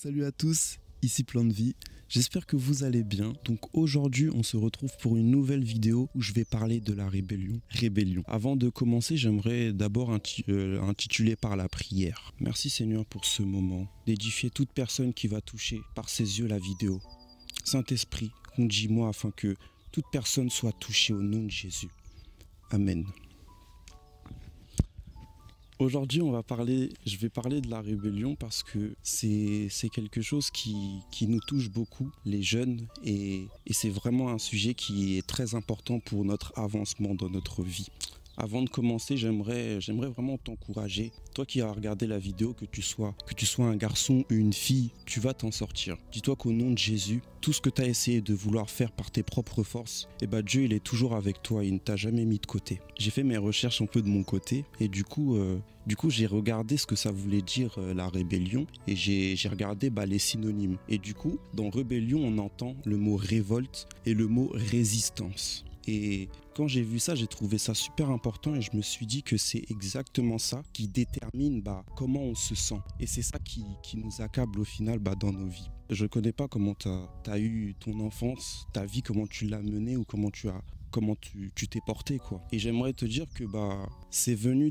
Salut à tous, ici Plan de Vie, j'espère que vous allez bien. Donc aujourd'hui on se retrouve pour une nouvelle vidéo où je vais parler de la rébellion. Avant de commencer, j'aimerais d'abord intituler par la prière. Merci Seigneur pour ce moment, d'édifier toute personne qui va toucher par ses yeux la vidéo. Saint-Esprit, conduis-moi afin que toute personne soit touchée au nom de Jésus. Amen. Aujourd'hui, je vais parler de la rébellion parce que c'est quelque chose qui nous touche beaucoup, les jeunes, et c'est vraiment un sujet qui est très important pour notre avancement dans notre vie. Avant de commencer, j'aimerais vraiment t'encourager. Toi qui as regardé la vidéo, que tu sois un garçon ou une fille, tu vas t'en sortir. Dis-toi qu'au nom de Jésus, tout ce que tu as essayé de vouloir faire par tes propres forces, Dieu il est toujours avec toi, il ne t'a jamais mis de côté. J'ai fait mes recherches un peu de mon côté et du coup j'ai regardé ce que ça voulait dire la rébellion et j'ai regardé les synonymes. Et du coup, dans rébellion, on entend le mot révolte et le mot résistance. Et quand j'ai vu ça, j'ai trouvé ça super important et je me suis dit que c'est exactement ça qui détermine comment on se sent. Et c'est ça qui nous accable au final dans nos vies. Je ne connais pas comment tu as eu ton enfance, ta vie, comment tu l'as menée ou comment tu t'es porté, quoi. Et j'aimerais te dire que c'est venu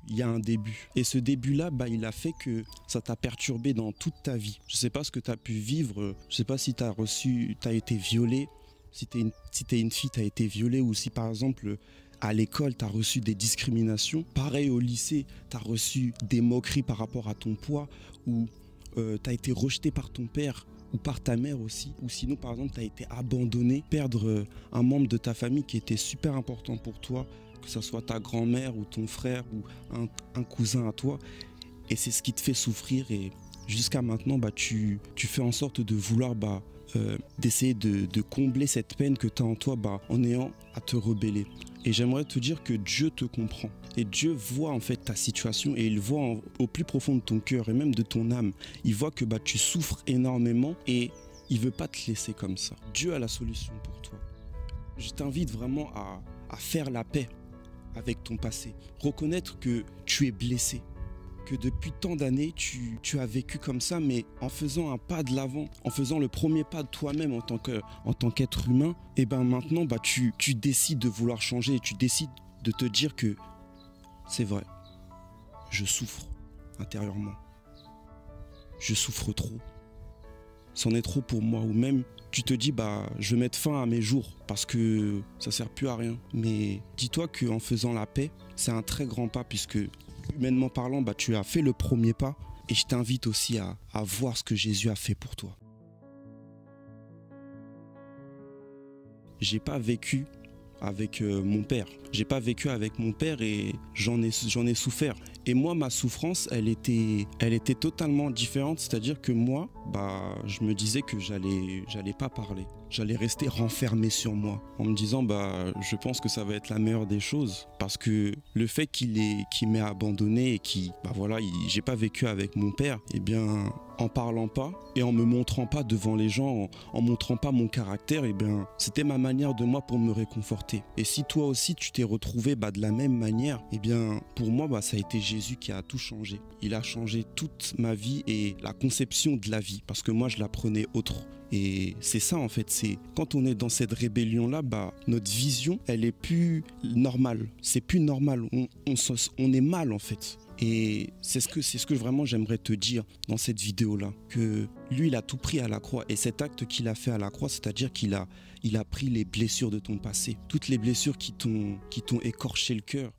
il y a un début. Et ce début-là, il a fait que ça t'a perturbé dans toute ta vie. Je ne sais pas ce que tu as pu vivre, je ne sais pas si tu as été violé. Si t'es une fille, tu as été violée, ou si par exemple à l'école tu as reçu des discriminations. Pareil au lycée, tu as reçu des moqueries par rapport à ton poids, ou tu as été rejeté par ton père ou par ta mère aussi. Ou sinon par exemple tu as été abandonné, perdre un membre de ta famille qui était super important pour toi, que ce soit ta grand-mère ou ton frère ou un cousin à toi. Et c'est ce qui te fait souffrir et jusqu'à maintenant tu fais en sorte de vouloir d'essayer de combler cette peine que tu as en toi en ayant à te rebeller. Et j'aimerais te dire que Dieu te comprend. Et Dieu voit en fait ta situation et il voit au plus profond de ton cœur et même de ton âme. Il voit que tu souffres énormément et il ne veut pas te laisser comme ça. Dieu a la solution pour toi. Je t'invite vraiment à faire la paix avec ton passé. Reconnaître que tu es blessé. Que depuis tant d'années, tu as vécu comme ça, mais en faisant un pas de l'avant, en faisant le premier pas de toi-même en tant qu'être humain, maintenant, tu décides de vouloir changer et tu décides de te dire que c'est vrai, je souffre intérieurement. Je souffre trop. C'en est trop pour moi. Ou même, tu te dis, je vais mettre fin à mes jours parce que ça sert plus à rien. Mais dis-toi qu'en faisant la paix, c'est un très grand pas puisque humainement parlant, tu as fait le premier pas et je t'invite aussi à voir ce que Jésus a fait pour toi. J'ai pas vécu avec mon père. J'ai pas vécu avec mon père et j'en ai souffert. Et moi, ma souffrance, elle était totalement différente. C'est-à-dire que moi, je me disais que j'allais pas parler. J'allais rester renfermé sur moi en me disant, je pense que ça va être la meilleure des choses. Parce que le fait qu'il m'ait abandonné et j'ai pas vécu avec mon père, en parlant pas et en me montrant pas devant les gens, en montrant pas mon caractère, c'était ma manière de moi pour me réconforter. Et si toi aussi tu t'es retrouvé de la même manière, pour moi ça a été Jésus qui a tout changé. Il a changé toute ma vie et la conception de la vie parce que moi je la prenais autre. Et c'est ça en fait, c'est quand on est dans cette rébellion là, notre vision elle est plus normale. C'est plus normal, on est mal en fait. Et c'est ce que vraiment j'aimerais te dire dans cette vidéo-là, que lui, il a tout pris à la croix. Et cet acte qu'il a fait à la croix, c'est-à-dire qu'il a pris les blessures de ton passé, toutes les blessures qui t'ont écorché le cœur.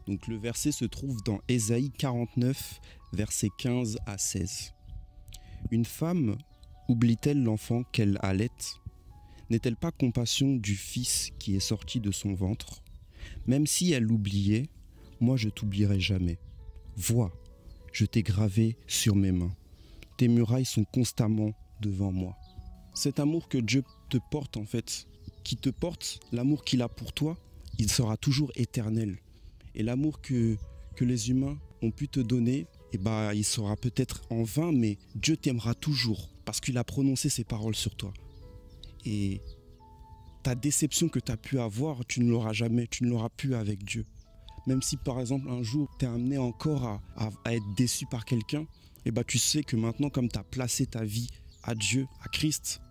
Donc le verset se trouve dans Ésaïe 49, versets 15 à 16. Une femme oublie-t-elle l'enfant qu'elle allaite? N'est-elle pas compassion du fils qui est sorti de son ventre? Même si elle l'oubliait, moi je t'oublierai jamais. Vois, je t'ai gravé sur mes mains. Tes murailles sont constamment devant moi. Cet amour que Dieu te porte en fait, qui te porte, l'amour qu'il a pour toi, il sera toujours éternel. Et l'amour que les humains ont pu te donner, il sera peut-être en vain, mais Dieu t'aimera toujours parce qu'il a prononcé ses paroles sur toi. Et ta déception que tu as pu avoir, tu ne l'auras jamais, tu ne l'auras plus avec Dieu. même si par exemple un jour tu es amené encore à être déçu par quelqu'un, et bah tu sais que maintenant comme tu as placé ta vie à Dieu, à Christ,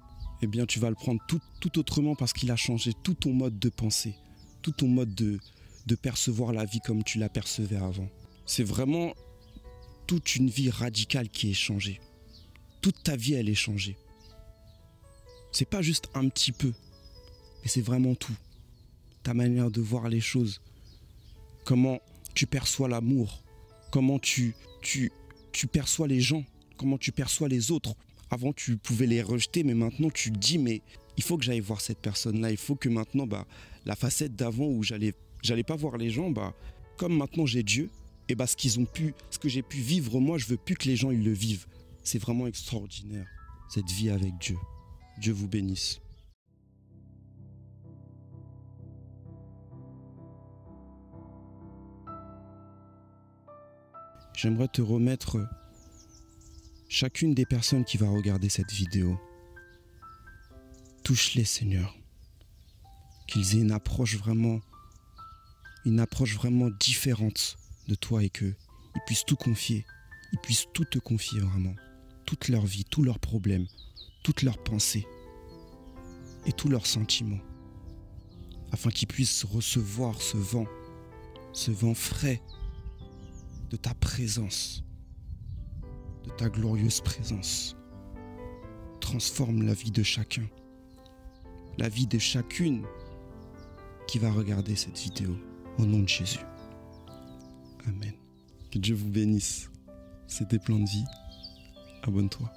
eh bien tu vas le prendre tout autrement parce qu'il a changé tout ton mode de pensée, tout ton mode de percevoir la vie comme tu la percevais avant. C'est vraiment toute une vie radicale qui est changée. Toute ta vie, elle est changée. C'est pas juste un petit peu, mais c'est vraiment tout. Ta manière de voir les choses, comment tu perçois l'amour, comment tu perçois les gens, comment tu perçois les autres. Avant, tu pouvais les rejeter, mais maintenant, tu te dis, mais il faut que j'aille voir cette personne-là. Il faut que maintenant, la facette d'avant où j'allais pas voir les gens, comme maintenant j'ai Dieu, et ce que j'ai pu vivre moi, je veux plus que les gens ils le vivent. C'est vraiment extraordinaire, cette vie avec Dieu. Dieu vous bénisse. J'aimerais te remettre chacune des personnes qui va regarder cette vidéo. Touche-les, Seigneur. Qu'ils aient une approche vraiment différente de toi et qu'ils puissent tout confier. Ils puissent tout te confier vraiment. Toute leur vie, tous leurs problèmes, toutes leurs pensées et tous leurs sentiments. Afin qu'ils puissent recevoir ce vent frais de ta présence, de ta glorieuse présence. Transforme la vie de chacun, la vie de chacune qui va regarder cette vidéo. Au nom de Jésus. Amen. Que Dieu vous bénisse. C'était Plan de Vie. Abonne-toi.